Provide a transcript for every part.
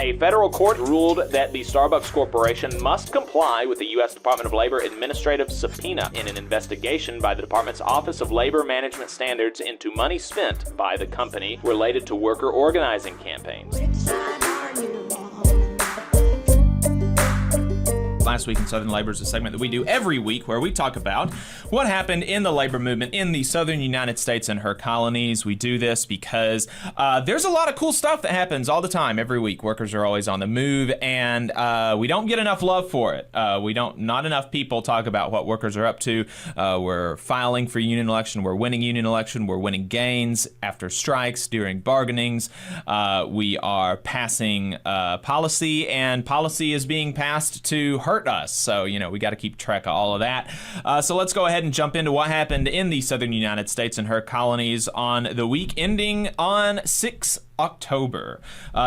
A federal court ruled that the Starbucks Corporation must comply with the U.S. Department of Labor administrative subpoena in an investigation by the department's Office of Labor Management Standards into money spent by the company related to worker organizing campaigns. Last Week in Southern Labor is a segment that we do every week where we talk about what happened in the labor movement in the southern United States and her colonies. We do this because there's a lot of cool stuff that happens all the time, every week. Workers are always on the move, and we don't get enough love for it. Not enough people talk about what workers are up to. We're filing for union election. We're winning union election. We're winning gains after strikes, during bargainings. We are passing policy, and policy is being passed to hurt us. So, we got to keep track of all of that. So let's go ahead and jump into what happened in the southern United States and her colonies on the week ending on 6 October.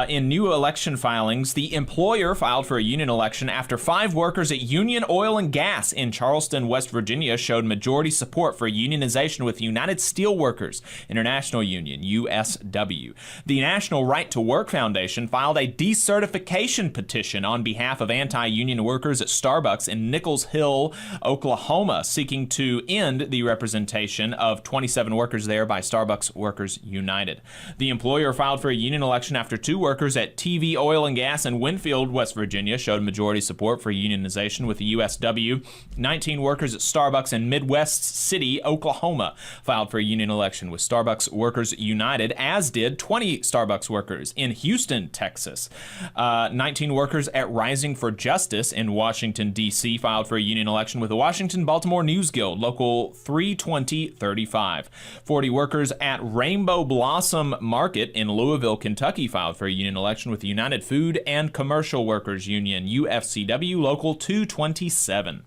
In new election filings, the employer filed for a union election after 5 workers at Union Oil and Gas in Charleston, West Virginia, showed majority support for unionization with United Steelworkers International Union, USW. The National Right to Work Foundation filed a decertification petition on behalf of anti-union workers at Starbucks in Nichols Hill, Oklahoma, seeking to end the representation of 27 workers there by Starbucks Workers United. The employer filed for a union election after 2 workers at TV Oil and Gas in Winfield, West Virginia, showed majority support for unionization with the USW. 19 workers at Starbucks in Midwest City, Oklahoma, filed for a union election with Starbucks Workers United, as did 20 Starbucks workers in Houston, Texas. 19 workers at Rising for Justice in Washington, D.C., filed for a union election with the Washington Baltimore News Guild, Local 32035. 40 workers at Rainbow Blossom Market in Louisville, Kentucky, filed for a union election with the United Food and Commercial Workers Union, UFCW, Local 227.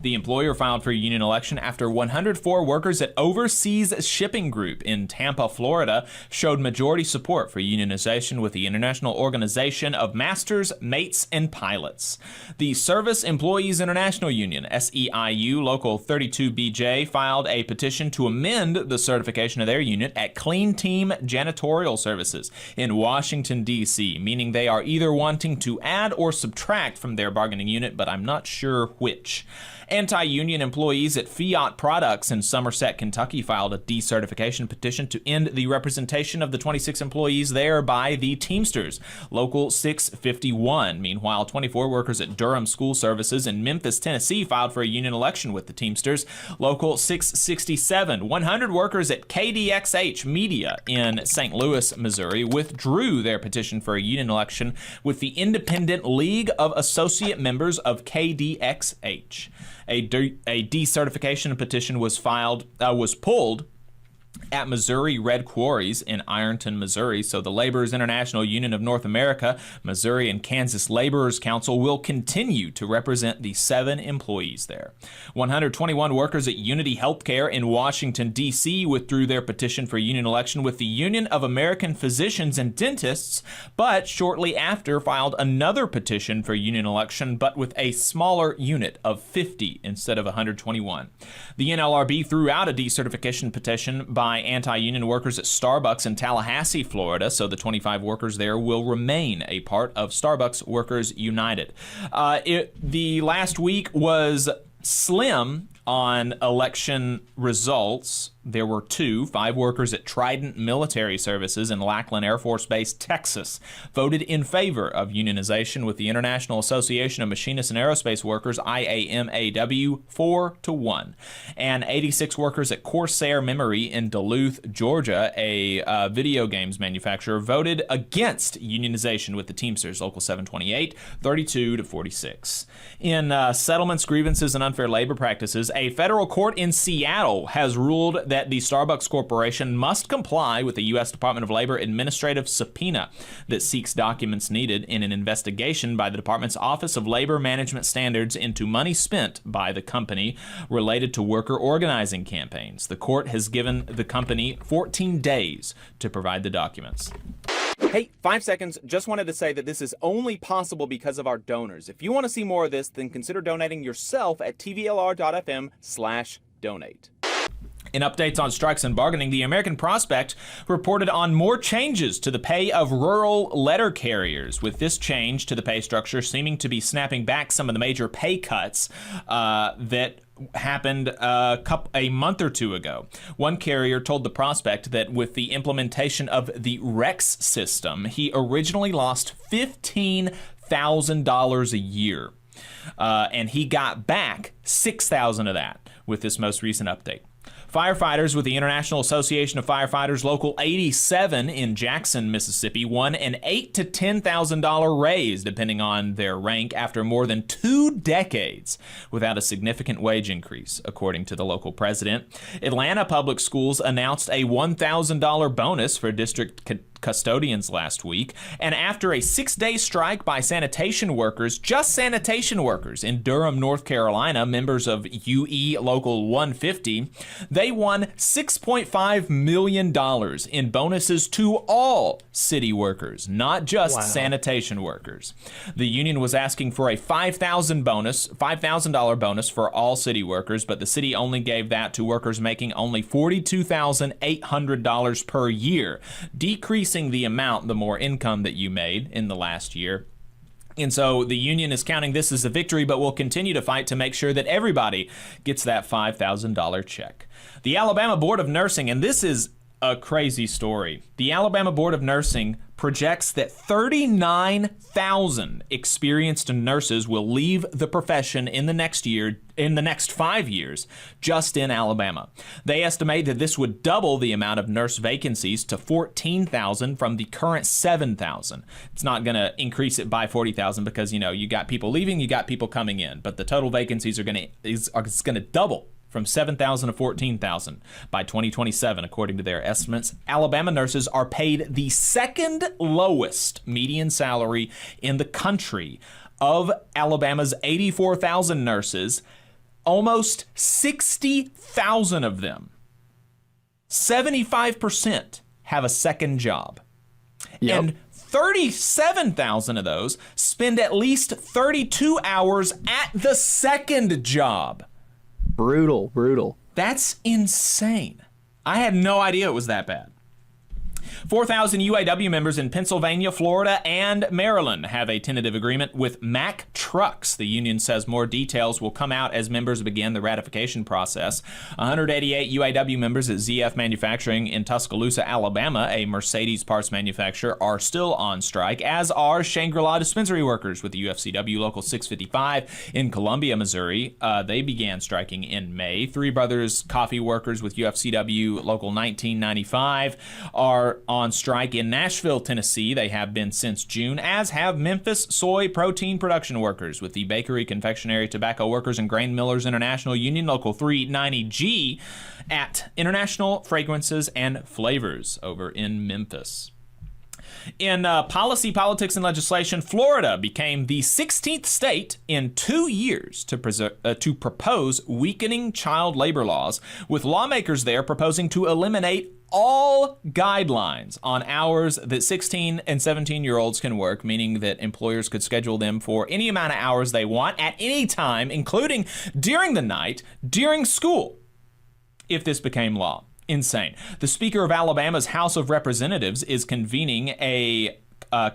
The employer filed for a union election after 104 workers at Overseas Shipping Group in Tampa, Florida, showed majority support for unionization with the International Organization of Masters, Mates, and Pilots. The Service Employees International Union, SEIU, Local 32BJ, filed a petition to amend the certification of their unit at Clean Team Janitorial Services in Washington, D.C., meaning they are either wanting to add or subtract from their bargaining unit, but I'm not sure which. Anti-union employees at Fiat Products in Somerset, Kentucky, filed a decertification petition to end the representation of the 26 employees there by the Teamsters, Local 651. Meanwhile, 24 workers at Durham School Services in Memphis, Tennessee, filed for a union election with the Teamsters, Local 667. 100 workers at KDXH Media in St. Louis, Missouri, withdrew their petition for a union election with the Independent League of Associate Members of KDXH. A decertification petition was pulled at Missouri Red Quarries in Ironton, Missouri. So the Laborers International Union of North America, Missouri and Kansas Laborers Council will continue to represent the 7 employees there. 121 workers at Unity Healthcare in Washington, D.C. withdrew their petition for union election with the Union of American Physicians and Dentists, but shortly after filed another petition for union election, but with a smaller unit of 50 instead of 121. The NLRB threw out a decertification petition by anti-union workers at Starbucks in Tallahassee, Florida, so the 25 workers there will remain a part of Starbucks Workers United. The last week was slim on election results. There were 5 workers at Trident Military Services in Lackland Air Force Base, Texas, voted in favor of unionization with the International Association of Machinists and Aerospace Workers, IAMAW, 4-1. And 86 workers at Corsair Memory in Duluth, Georgia, a video games manufacturer, voted against unionization with the Teamsters, Local 728, 32-46. In settlements, grievances, and unfair labor practices, a federal court in Seattle has ruled that the Starbucks Corporation must comply with the U.S. Department of Labor administrative subpoena that seeks documents needed in an investigation by the department's Office of Labor Management Standards into money spent by the company related to worker organizing campaigns. The court has given the company 14 days to provide the documents. Hey, 5 seconds. Just wanted to say that this is only possible because of our donors. If you want to see more of this, then consider donating yourself at tvlr.fm/donate. In updates on strikes and bargaining, the American Prospect reported on more changes to the pay of rural letter carriers, with this change to the pay structure seeming to be snapping back some of the major pay cuts that happened a month or two ago. One carrier told the Prospect that with the implementation of the REX system, he originally lost $15,000 a year, and he got back $6,000 of that with this most recent update. Firefighters with the International Association of Firefighters Local 87 in Jackson, Mississippi, won an $8,000 to $10,000 raise, depending on their rank, after more than 2 decades without a significant wage increase, according to the local president. Atlanta Public Schools announced a $1,000 bonus for district custodians last week, and after a 6-day strike by sanitation workers, just sanitation workers in Durham, North Carolina, members of UE Local 150, they won $6.5 million in bonuses to all city workers, not just sanitation workers. The union was asking for a $5,000 bonus for all city workers, but the city only gave that to workers making only $42,800 per year, decreasing the amount the more income that you made in the last year. And so the union is counting this as a victory, but will continue to fight to make sure that everybody gets that $5,000 check. The Alabama Board of Nursing, and this is a crazy story. The Alabama Board of Nursing projects that 39,000 experienced nurses will leave the profession in the next 5 years, just in Alabama. They estimate that this would double the amount of nurse vacancies to 14,000 from the current 7,000. It's not going to increase it by 40,000 because, you got people leaving, you got people coming in, but the total vacancies are going to double from 7,000 to 14,000 by 2027, according to their estimates. Alabama nurses are paid the second lowest median salary in the country. Of Alabama's 84,000 nurses, almost 60,000 of them, 75%, have a second job. Yep. And 37,000 of those spend at least 32 hours at the second job. Brutal. That's insane. I had no idea it was that bad. 4,000 UAW members in Pennsylvania, Florida, and Maryland have a tentative agreement with Mack Trucks. The union says more details will come out as members begin the ratification process. 188 UAW members at ZF Manufacturing in Tuscaloosa, Alabama, a Mercedes parts manufacturer, are still on strike, as are Shangri-La dispensary workers with the UFCW Local 655 in Columbia, Missouri. They began striking in May. Three Brothers coffee workers with UFCW Local 1995 are on strike in Nashville, Tennessee. They have been since June, as have Memphis soy protein production workers with the Bakery, Confectionery, Tobacco Workers, and Grain Millers International Union Local 390G at International Fragrances and Flavors over in Memphis. In policy, politics, and legislation, Florida became the 16th state in 2 years to propose weakening child labor laws, with lawmakers there proposing to eliminate all guidelines on hours that 16 and 17-year-olds can work, meaning that employers could schedule them for any amount of hours they want at any time, including during the night, during school, if this became law. Insane. The Speaker of Alabama's House of Representatives is convening a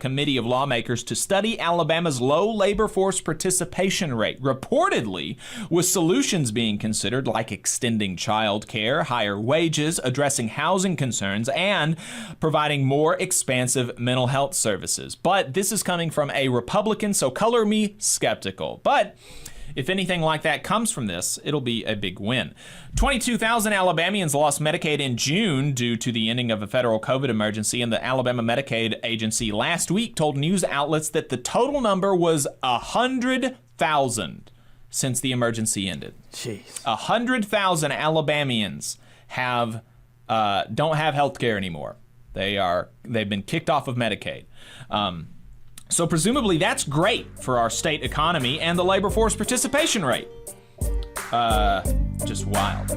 committee of lawmakers to study Alabama's low labor force participation rate, reportedly with solutions being considered like extending child care, higher wages, addressing housing concerns, and providing more expansive mental health services. But this is coming from a Republican, so color me skeptical. But if anything like that comes from this, it'll be a big win. 22,000 Alabamians lost Medicaid in June due to the ending of a federal COVID emergency, and the Alabama Medicaid agency last week told news outlets that the total number was 100,000 since the emergency ended. Jeez. 100,000 Alabamians don't have health care anymore. They've been kicked off of Medicaid. So presumably that's great for our state economy and the labor force participation rate. Just wild.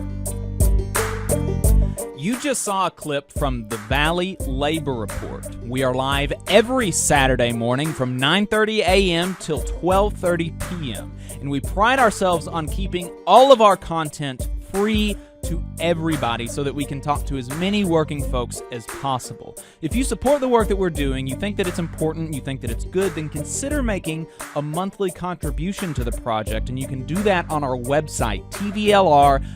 You just saw a clip from the Valley Labor Report. We are live every Saturday morning from 9:30 a.m. till 12:30 p.m. And we pride ourselves on keeping all of our content free to everybody so that we can talk to as many working folks as possible. If you support the work that we're doing, you think that it's important, you think that it's good, then consider making a monthly contribution to the project, and you can do that on our website, tvlr.fm.